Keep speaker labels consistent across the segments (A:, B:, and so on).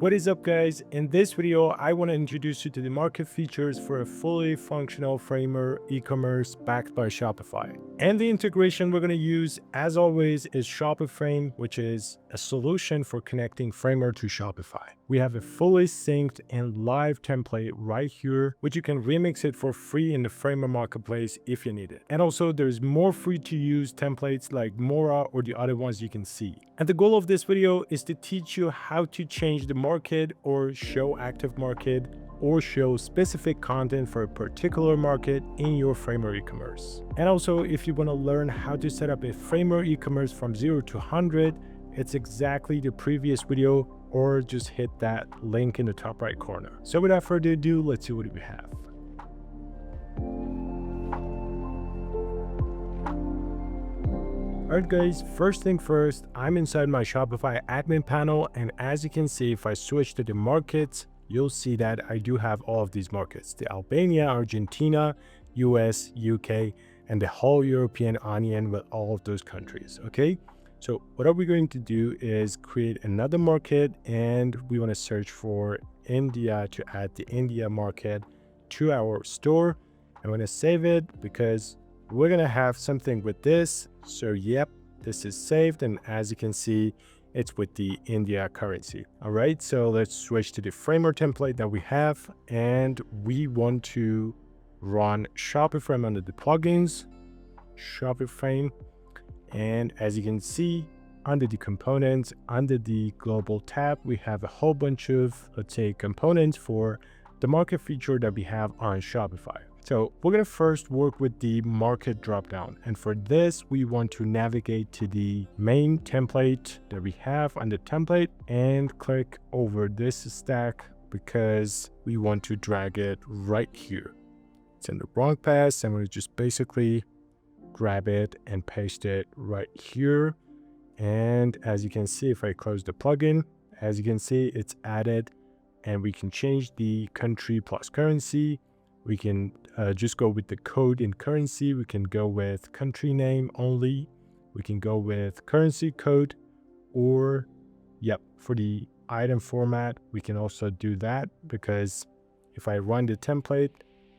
A: What is up, guys? In this video, I want to introduce you to the market features for a fully functional Framer e-commerce backed by Shopify. And the integration we're going to use, as always, is Shopiframe, which is a solution for connecting Framer to Shopify. We have a fully synced and live template right here, which you can remix it for free in the Framer marketplace if you need it. And also, there's more free to use templates like Mora or the other ones you can see. And the goal of this video is to teach you how to change the market or show active market or show specific content for a particular market in your Framer e-commerce. And also, if you want to learn how to set up a Framer e-commerce from 0 to 100, it's exactly the previous video, or just hit that link in the top right corner. So without further ado, let's see what we have. Alright guys, first thing first, I'm inside my Shopify admin panel, and as you can see, if I switch to the markets, you'll see that I do have all of these markets: the Albania, Argentina, US, UK, and the whole European onion with all of those countries. Okay, so what are we going to do is create another market, and we want to search for India to add the India market to our store. I'm going to save it because we're going to have something with this. So yep, this is saved, and as you can see, it's with the India currency. All right, so let's switch to the Framer template that we have, and we want to run Shopiframe under the plugins, Shopiframe. And as you can see, under the components, under the global tab, we have a whole bunch of, let's say, components for the market feature that we have on Shopify. So we're going to first work with the market dropdown. And for this, we want to navigate to the main template that we have on the template and click over this stack because we want to drag it right here. It's in the wrong path. I'm going to just basically grab it and paste it right here. And as you can see, if I close the plugin, as you can see, it's added, and we can change the country plus currency. We can just go with the code in currency. We can go with country name only. We can go with currency code, or yep, for the item format, we can also do that, because if I run the template,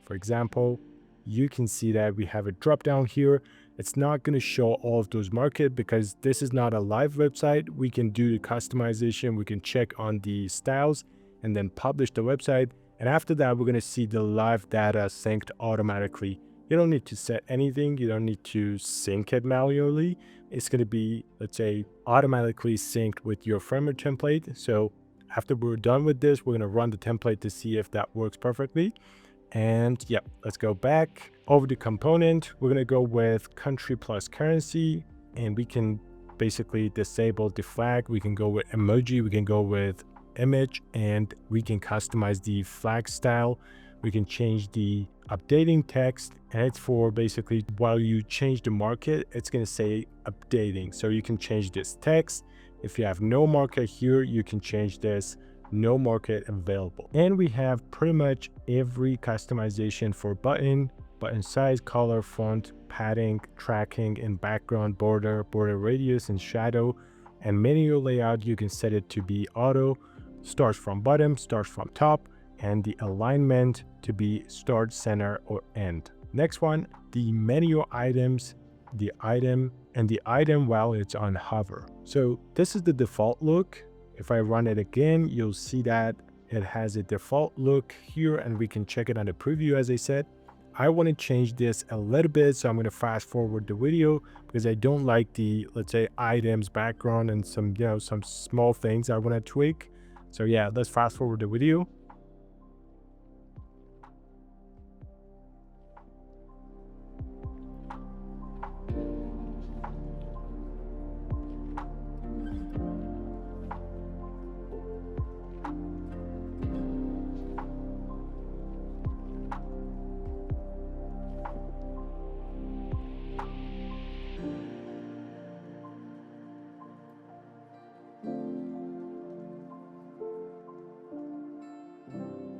A: for example, you can see that we have a drop down here. It's not going to show all of those markets because this is not a live website. We can do the customization. We can check on the styles and then publish the website. And after that, we're going to see the live data synced automatically. You don't need to set anything. You don't need to sync it manually. It's going to be, let's say, automatically synced with your Framer template. So after we're done with this, we're going to run the template to see if that works perfectly. And yep, let's go back over the component. We're going to go with country plus currency, and we can basically disable the flag. We can go with emoji. We can go with image, and we can customize the flag style. We can change the updating text, and it's for basically while you change the market, it's going to say updating. So you can change this text. If you have no market here, you can change this no market available. And we have pretty much every customization for button size, color, font, padding, tracking, and background, border radius, and shadow. And menu layout, you can set it to be auto, starts from bottom, starts from top, and the alignment to be start, center, or end. Next one, the menu items, the item, and the item while it's on hover. So this is the default look. If I run it again, you'll see that it has a default look here, and we can check it on the preview. As I said, I want to change this a little bit, so I'm going to fast forward the video because I don't like the, let's say, items background and some, some small things I want to tweak. So yeah, let's fast forward the video.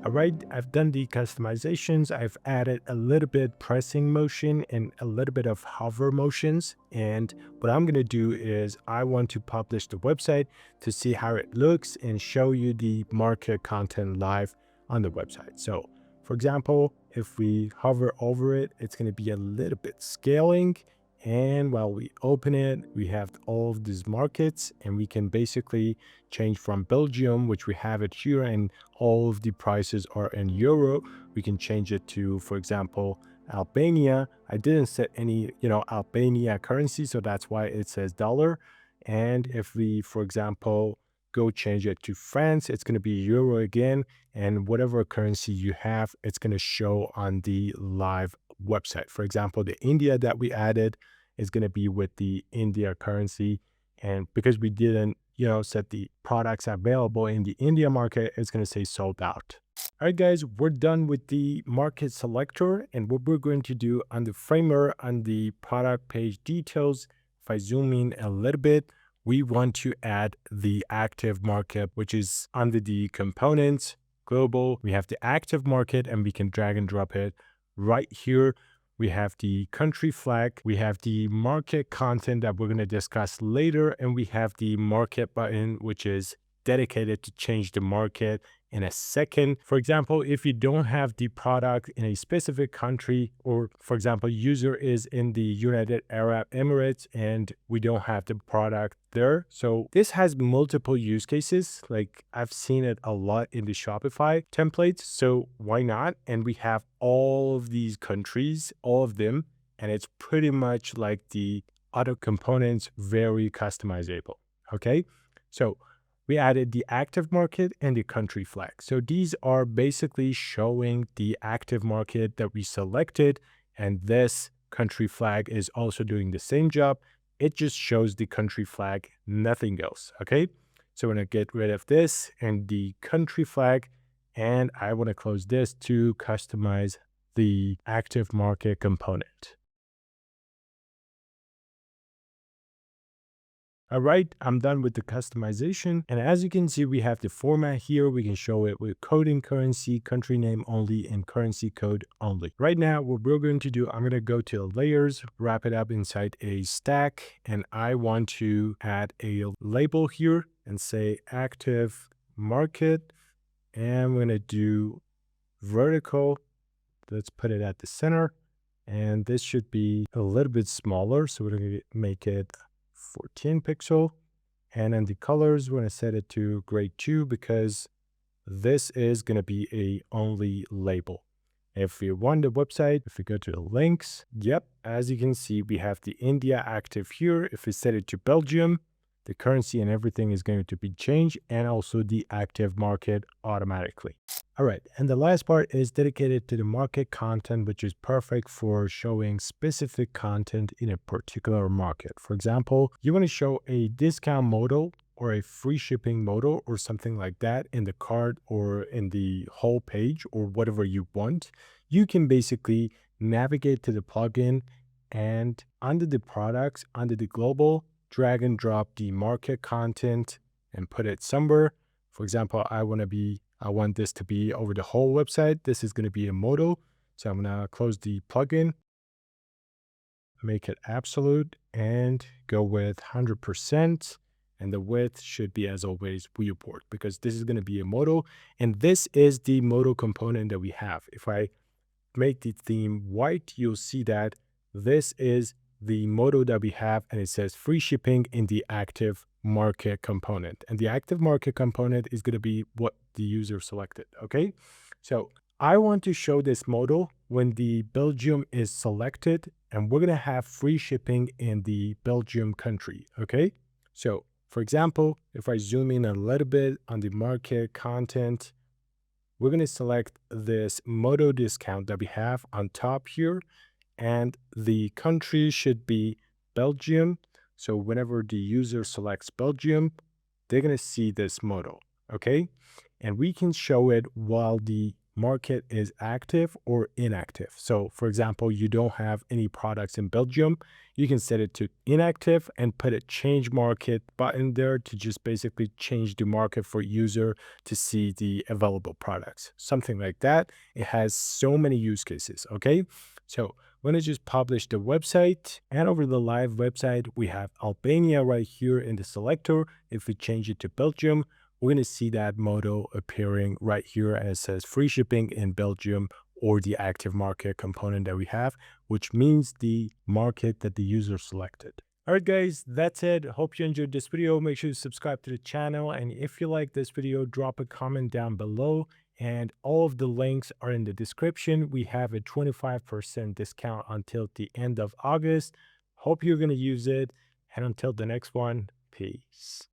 A: All right, I've done the customizations. I've added a little bit pressing motion and a little bit of hover motions. And what I'm going to do is I want to publish the website to see how it looks and show you the market content live on the website. So for example, if we hover over it, it's going to be a little bit scaling. And while we open it, we have all of these markets and we can basically change from Belgium, which we have it here, and all of the prices are in euro. We can change it to, for example, Albania. I didn't set any, Albania currency, so that's why it says dollar. And if we, for example, go change it to France, it's going to be euro again. And whatever currency you have, it's going to show on the live website. For example, the India that we added is going to be with the India currency. And because we didn't, set the products available in the India market, it's going to say sold out. All right, guys, we're done with the Marke Selector. And what we're going to do on the framer, on the product page details, if I zoom in a little bit, we want to add the active market, which is under the components, global. We have the active market and we can drag and drop it right here. We have the country flag, we have the market content that we're going to discuss later, and we have the market button, which is dedicated to change the market in a second. For example, if you don't have the product in a specific country, or for example, user is in the United Arab Emirates and we don't have the product there. So this has multiple use cases. Like I've seen it a lot in the Shopify templates. So why not? And we have all of these countries, all of them, and it's pretty much like the other components, very customizable. Okay. So we added the active market and the country flag. So these are basically showing the active market that we selected. And this country flag is also doing the same job. It just shows the country flag, nothing else. Okay. So I'm going to get rid of this and the country flag. And I want to close this to customize the active market component. All right, I'm done with the customization. And as you can see, we have the format here. We can show it with coding currency, country name only, and currency code only. Right now, what we're going to do, I'm going to go to layers, wrap it up inside a stack. And I want to add a label here and say active market. And I'm going to do vertical. Let's put it at the center. And this should be a little bit smaller. So we're going to make it 14 pixel. And then the colors, we're going to set it to grade 2 because this is going to be a only label. If we want the website, if we go to the links, yep, as you can see, we have the India active here. If we set it to Belgium, the currency and everything is going to be changed, and also the active market automatically. All right, and the last part is dedicated to the market content, which is perfect for showing specific content in a particular market. For example, you want to show a discount modal or a free shipping modal or something like that in the cart or in the whole page or whatever you want. You can basically navigate to the plugin and under the products, under the global, drag and drop the market content and put it somewhere. For example, I want this to be over the whole website. This is going to be a modal. So I'm going to close the plugin, make it absolute, and go with 100%. And the width should be, as always, viewport, because this is going to be a modal. And this is the modal component that we have. If I make the theme white, you'll see that this is the modal that we have, and it says free shipping in the active market component. And the active market component is going to be what the user selected. Okay. So I want to show this modal when the Belgium is selected, and we're going to have free shipping in the Belgium country. Okay. So for example, if I zoom in a little bit on the market content, we're going to select this modal discount that we have on top here. And the country should be Belgium. So whenever the user selects Belgium, they're going to see this modal. Okay. And we can show it while the market is active or inactive. So for example, you don't have any products in Belgium, you can set it to inactive and put a change market button there to just basically change the market for user to see the available products, something like that. It has so many use cases. Okay, so I'm going to just publish the website, and over the live website we have Albania right here in the selector. If we change it to Belgium, we're going to see that modal appearing right here, and it says free shipping in Belgium, or the active market component that we have, which means the market that the user selected. All right, guys, that's it. Hope you enjoyed this video. Make sure to subscribe to the channel. And if you like this video, drop a comment down below. And all of the links are in the description. We have a 25% discount until the end of August. Hope you're going to use it. And until the next one, peace.